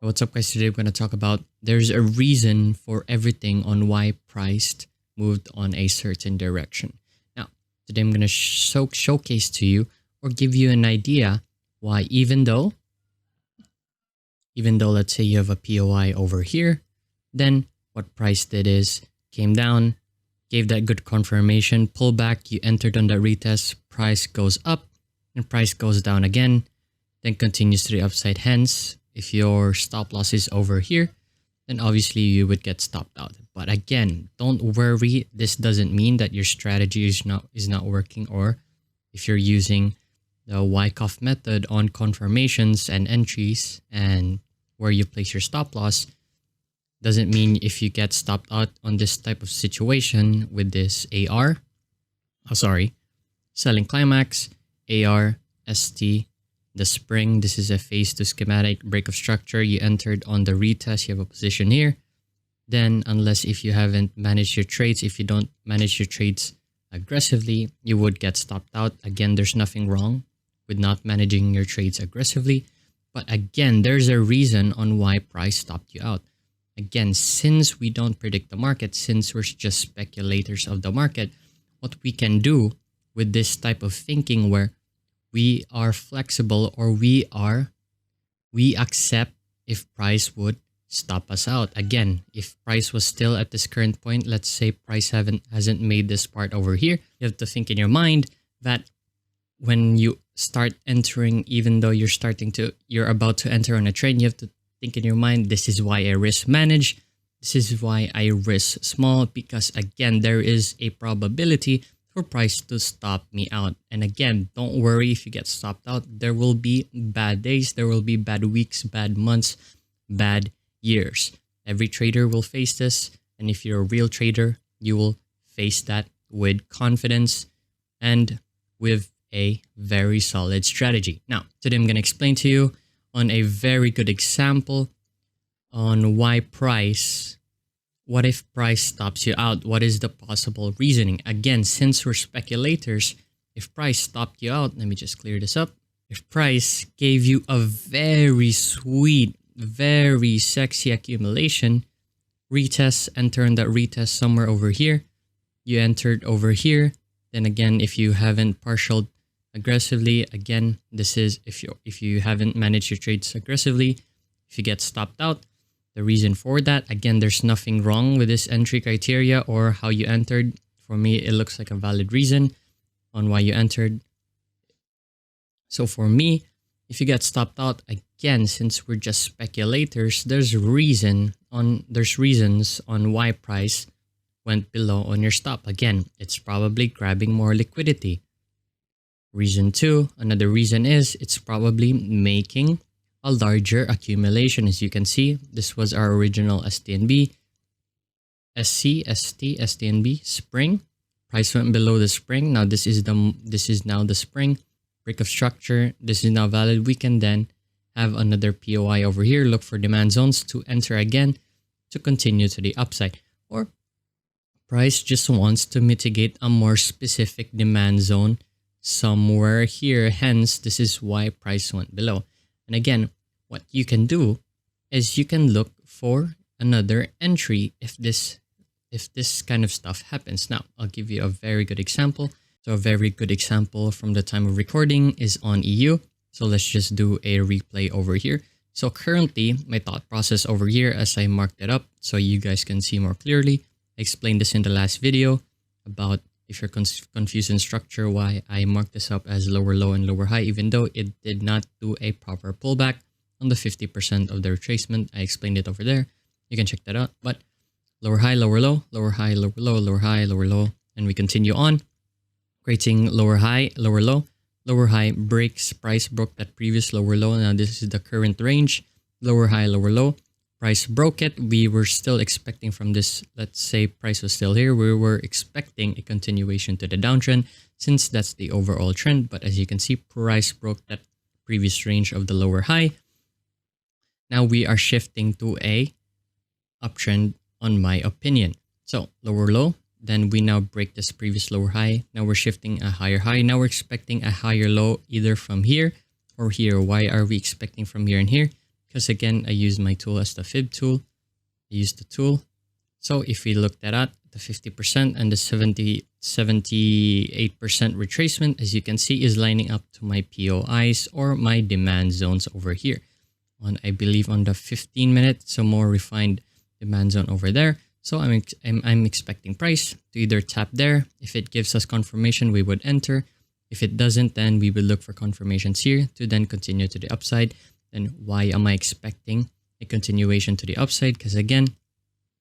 What's up, guys? Today we're going to talk about there's a reason for everything on why price moved on a certain direction. Now, today I'm going to showcase to you or give you an idea why even though let's say you have a POI over here, then what price did is came down, gave that good confirmation, pull back, you entered on the retest, price goes up and price goes down again, then continues to the upside. Hence, if your stop loss is over here, then obviously you would get stopped out. But again, don't worry. This doesn't mean that your strategy is not working, or if you're using the Wyckoff method on confirmations and entries and where you place your stop loss, doesn't mean if you get stopped out on this type of situation with this selling climax, AR, ST, the spring, this is a phase to schematic break of structure. You entered on the retest, you have a position here. Then unless if you haven't managed your trades, if you don't manage your trades aggressively, you would get stopped out. Again, there's nothing wrong with not managing your trades aggressively. But again, there's a reason on why price stopped you out. Again, since we don't predict the market, since we're just speculators of the market, what we can do with this type of thinking where we are flexible, or we accept if price would stop us out. Again, if price was still at this current point, let's say price hasn't made this part over here, you have to think in your mind that when you start entering, even though you're about to enter on a trade, you have to think in your mind, this is why I risk manage. This is why I risk small, because again, there is a probability for price to stop me out. And again, don't worry if you get stopped out. There will be bad days, there will be bad weeks, bad months, bad years. Every trader will face this. And if you're a real trader, you will face that with confidence and with a very solid strategy. Now, today I'm going to explain to you on a very good example on why price, what if price stops you out? What is the possible reasoning? Again, since we're speculators, if price stopped you out, let me just clear this up. If price gave you a very sweet, very sexy accumulation, retest, enter on that retest somewhere over here, you entered over here. Then again, if you haven't partialed aggressively, again, this is if you haven't managed your trades aggressively, if you get stopped out, the reason for that, again, there's nothing wrong with this entry criteria or how you entered. For me, it looks like a valid reason on why you entered. So for me, if you get stopped out, again, since we're just speculators, there's reasons on why price went below on your stop. Again, it's probably grabbing more liquidity. Reason 2, another reason is it's probably making a larger accumulation. As you can see, this was our original STNB, SC, ST, STNB, spring. Price went below the spring. Now this is now the spring break of structure. This is now valid. We can then have another POI over here. Look for demand zones to enter again to continue to the upside. Or price just wants to mitigate a more specific demand zone somewhere here. Hence, this is why price went below. And again, what you can do is you can look for another entry if this kind of stuff happens. Now, I'll give you a very good example. So a very good example from the time of recording is on EU. So let's just do a replay over here. So currently, my thought process over here as I marked it up so you guys can see more clearly. I explained this in the last video about if you're confused in structure, why I marked this up as lower low and lower high, even though it did not do a proper pullback on the 50% of the retracement. I explained it over there. You can check that out. But lower high, lower low, lower high, lower low, lower high, lower low. And we continue on, creating lower high, lower low, lower high, breaks, price broke that previous lower low. Now this is the current range, lower high, lower low. Price broke it. We were still expecting from this, let's say price was still here, we were expecting a continuation to the downtrend since that's the overall trend. But as you can see, price broke that previous range of the lower high. Now we are shifting to a uptrend on my opinion. So lower low, then we now break this previous lower high. Now we're shifting a higher high. Now we're expecting a higher low either from here or here. Why are we expecting from here and here? because again, I use my tool as the fib tool. I use the tool. So if we look that at the 50% and the 78% retracement, as you can see, is lining up to my POIs or my demand zones over here. I believe on the 15-minute, so more refined demand zone over there. So I'm expecting price to either tap there. If it gives us confirmation, we would enter. If it doesn't, then we will look for confirmations here to then continue to the upside. Then why am I expecting a continuation to the upside? Because again,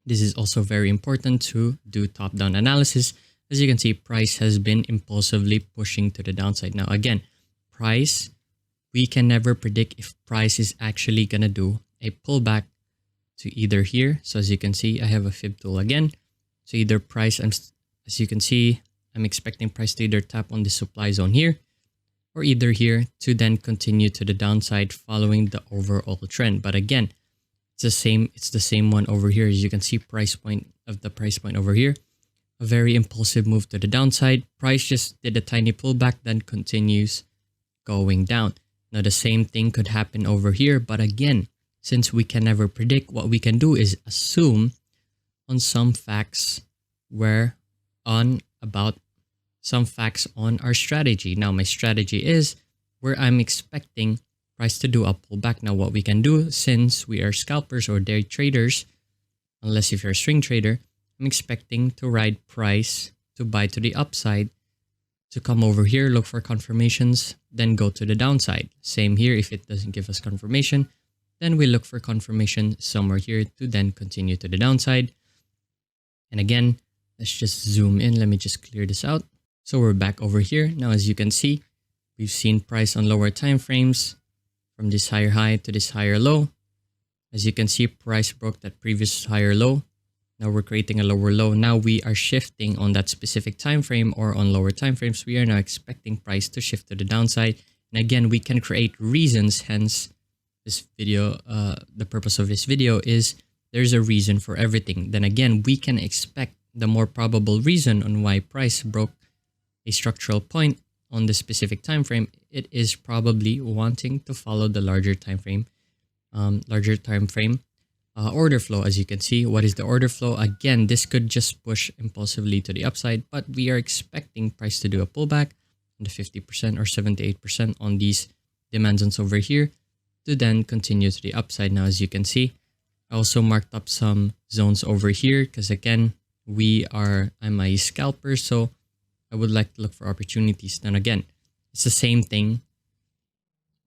this is also very important to do top-down analysis. As you can see, price has been impulsively pushing to the downside. Now again, price, we can never predict if price is actually going to do a pullback to either here. So as you can see, I have a fib tool again. So either price, as you can see, I'm expecting price to either tap on the supply zone here or either here to then continue to the downside following the overall trend. But again, it's the same one over here. As you can see, price point over here, a very impulsive move to the downside. Price just did a tiny pullback, then continues going down. Now the same thing could happen over here, but again, since we can never predict, what we can do is assume on some facts on our strategy. Now my strategy is where I'm expecting price to do a pullback. Now what we can do, since we are scalpers or day traders, unless if you're a swing trader, I'm expecting to ride price to buy to the upside, to come over here, look for confirmations, then go to the downside. Same here, if it doesn't give us confirmation, then we look for confirmation somewhere here to then continue to the downside. And again, let's just zoom in. Let me just clear this out. So we're back over here. Now, as you can see, we've seen price on lower time frames from this higher high to this higher low. As you can see, price broke that previous higher low. Now we're creating a lower low. Now we are shifting on that specific time frame or on lower time frames. We are now expecting price to shift to the downside. And again, we can create reasons. Hence, this video, the purpose of this video is there's a reason for everything. Then again, we can expect the more probable reason on why price broke a structural point on the specific time frame. It is probably wanting to follow the larger time frame order flow. As you can see, what is the order flow? Again, this could just push impulsively to the upside, but we are expecting price to do a pullback on the 50% or 78% on these demand zones over here to then continue to the upside. Now, as you can see, I also marked up some zones over here because again, I'm a scalper, so I would like to look for opportunities. Then again, it's the same thing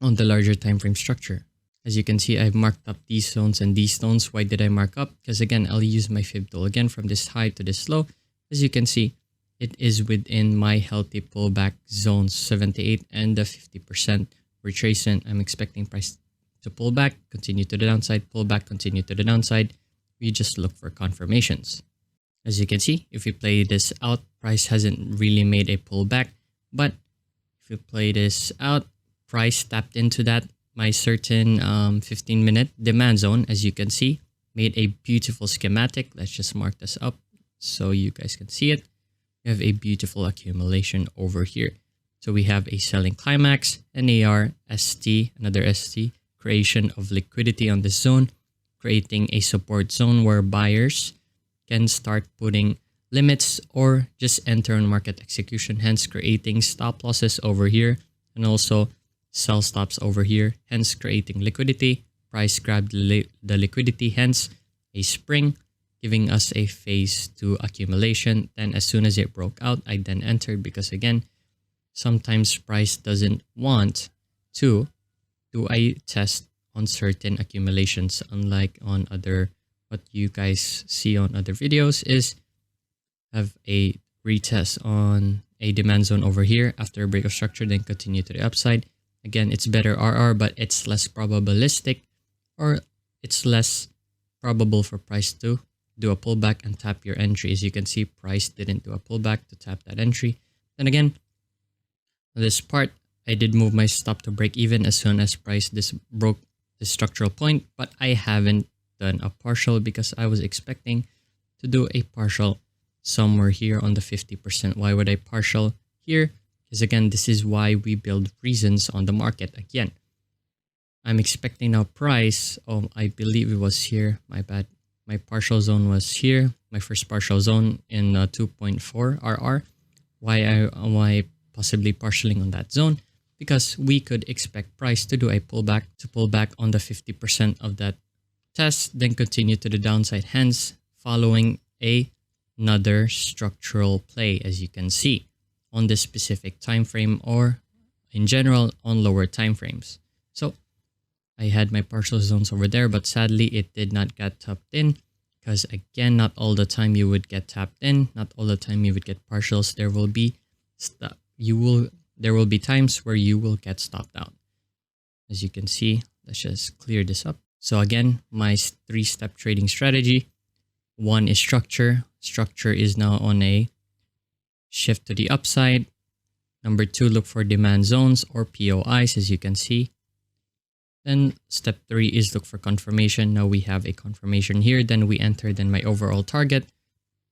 on the larger time frame structure. As you can see, I've marked up these zones and these zones. Why did I mark up? Because again, I'll use my fib tool again from this high to this low. As you can see, it is within my healthy pullback zones, 78 and the 50% retracement. I'm expecting price to pull back, continue to the downside, pull back, continue to the downside. We just look for confirmations. As you can see, if we play this out, price hasn't really made a pullback. But if we play this out, price tapped into that, my certain 15-minute demand zone, as you can see, made a beautiful schematic. Let's just mark this up so you guys can see it. We have a beautiful accumulation over here. So we have a selling climax, an AR, ST, another ST, creation of liquidity on this zone, creating a support zone where buyers can start putting limits or just enter on market execution, hence creating stop losses over here and also sell stops over here, hence creating liquidity. Price grabbed the liquidity, hence a spring, giving us a phase 2 accumulation. Then as soon as it broke out, I then entered because again, sometimes price doesn't want to do a test on certain accumulations, unlike on other, what you guys see on other videos is have a retest on a demand zone over here after a break of structure, then continue to the upside. Again, it's better RR, but it's less probabilistic, or it's less probable for price to do a pullback and tap your entry. As you can see, price didn't do a pullback to tap that entry. Then again, this part, I did move my stop to break even as soon as price broke the structural point, but I haven't done a partial because I was expecting to do a partial somewhere here on the 50%. Why would I partial here? Because again, this is why we build reasons on the market. Again, I'm expecting now price. Oh, I believe it was here. My bad. My partial zone was here. My first partial zone in 2.4 RR. Why possibly partialing on that zone? Because we could expect price to do a pullback, to pull back on the 50% of that test, then continue to the downside, hence following another structural play, as you can see on this specific time frame, or in general on lower time frames. So I had my partial zones over there, but sadly it did not get tapped in, because again, not all the time you would get tapped in, not all the time you would get partials. There will be times where you will get stopped out. As you can see, let's just clear this up. So again, my 3-step trading strategy. 1 is structure. Structure is now on a shift to the upside. Number 2, look for demand zones or POIs, as you can see. Then step 3 is look for confirmation. Now we have a confirmation here. Then we enter. Then my overall target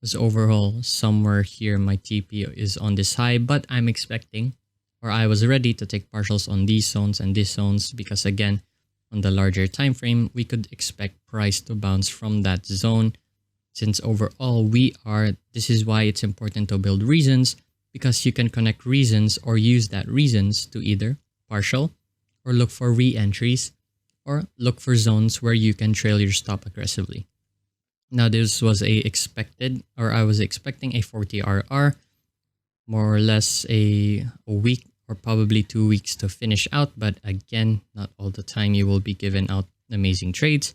was overall somewhere here. My TP is on this high, but I'm expecting, or I was ready to take partials on these zones and these zones, because again, on the larger time frame, we could expect price to bounce from that zone. Since overall this is why it's important to build reasons, because you can connect reasons or use that reasons to either partial or look for re-entries or look for zones where you can trail your stop aggressively. Now this was I was expecting a 40 RR, more or less a week or probably 2 weeks to finish out. But again, not all the time you will be given out amazing trades.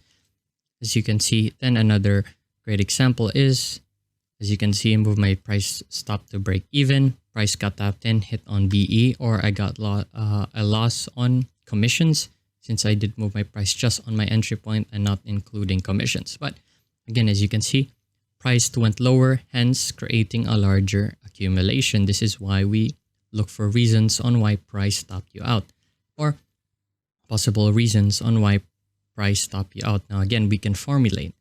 As you can see, then another great example is, as you can see, move my price stop to break even. Price got tapped in, hit on BE, or I got a loss on commissions, since I did move my price just on my entry point and not including commissions. But again, as you can see, price went lower, hence creating a larger accumulation. This is why we look for reasons on why price stopped you out, or possible reasons on why price stopped you out. Now again, we can formulate.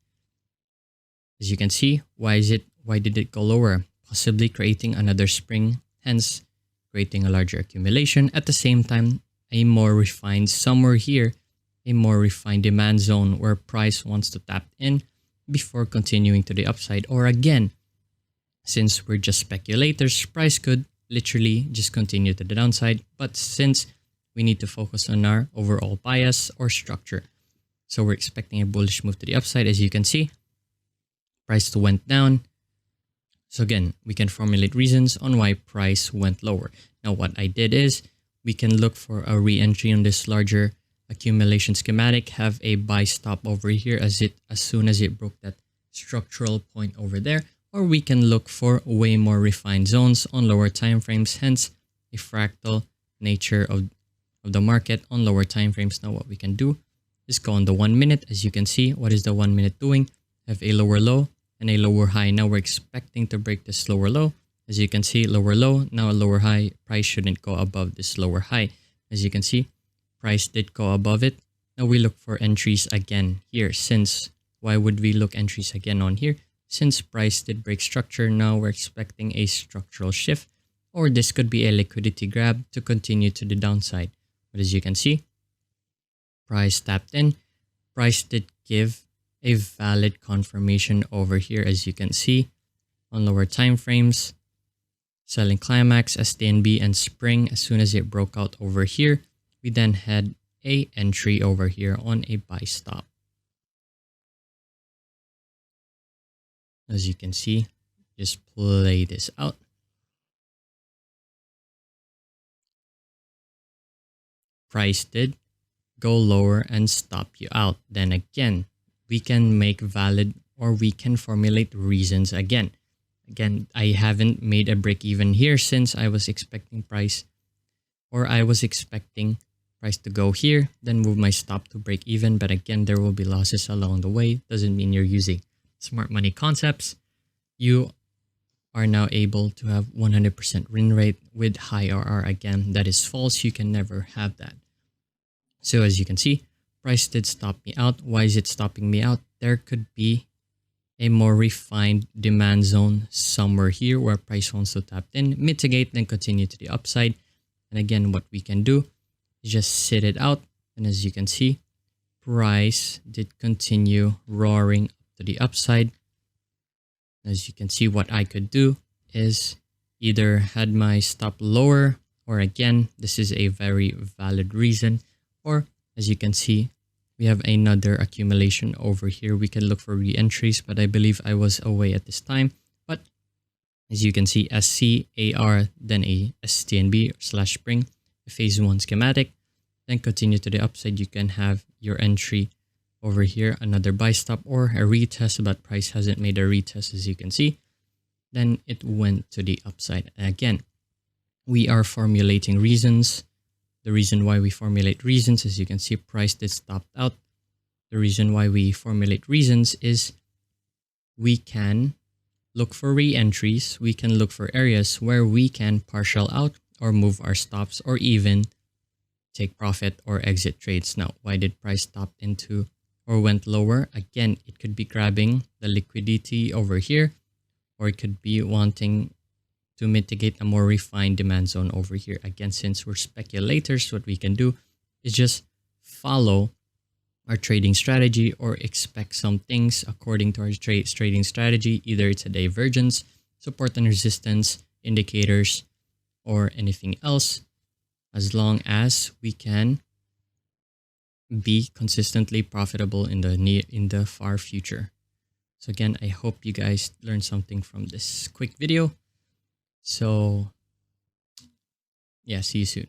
As you can see, why did it go lower? Possibly creating another spring, hence creating a larger accumulation. At the same time, a more refined demand zone where price wants to tap in before continuing to the upside. Or again, since we're just speculators, price could literally just continue to the downside. But since we need to focus on our overall bias or structure, so we're expecting a bullish move to the upside. As you can see, price went down. So again, we can formulate reasons on why price went lower. Now what I did is, we can look for a re-entry on this larger accumulation schematic, have a buy stop over here as soon as it broke that structural point over there, or we can look for way more refined zones on lower time frames, hence a fractal nature of the market on lower time frames. Now what we can do is go on the 1 minute. As you can see, what is the 1 minute doing? Have a lower low and a lower high. Now we're expecting to break this lower low. As you can see, lower low, now a lower high. Price shouldn't go above this lower high. As you can see, price did go above it. Now we look for entries again here. Why would we look entries again on here? Since price did break structure, now we're expecting a structural shift, or this could be a liquidity grab to continue to the downside. But as you can see, price tapped in. Price did give a valid confirmation over here, as you can see on lower time frames. Selling climax, STNB, and spring. As soon as it broke out over here, we then had a entry over here on a buy stop. As you can see, just play this out. Price did go lower and stop you out. Then again, we can make valid, or we can formulate reasons again. Again, I haven't made a break even here, since I was expecting price to go here, then move my stop to break even. But again, there will be losses along the way. Doesn't mean you're using smart money concepts. You are now able to have 100% win rate with high RR. Again, that is false. You can never have that. So as you can see, price did stop me out. Why is it stopping me out? There could be a more refined demand zone somewhere here where price wants to tap in, mitigate, then continue to the upside. And again, what we can do is just sit it out And as you can see, price did continue roaring up to the upside. As you can see, what I could do is either had my stop lower, or again, this is a very valid reason, or as you can see, we have another accumulation over here. We can look for re-entries, but I believe I was away at this time. But as you can see, SC, AR, then a STNB / spring, a phase 1 schematic, then continue to the upside. You can have your entry over here, another buy stop or a retest, but price hasn't made a retest as you can see. Then it went to the upside. Again, we are formulating reasons. The reason why we formulate reasons, as you can see, price did stop out. The reason why we formulate reasons is we can look for re-entries. We can look for areas where we can partial out or move our stops or even take profit or exit trades. Now, why did price stop into or went lower? Again, it could be grabbing the liquidity over here, or it could be wanting to mitigate a more refined demand zone over here. Again, since we're speculators, what we can do is just follow our trading strategy or expect some things according to our trading strategy. Either it's a divergence, support and resistance, indicators, or anything else, as long as we can be consistently profitable in the far future. So again, I hope you guys learned something from this quick video. So yeah, see you soon.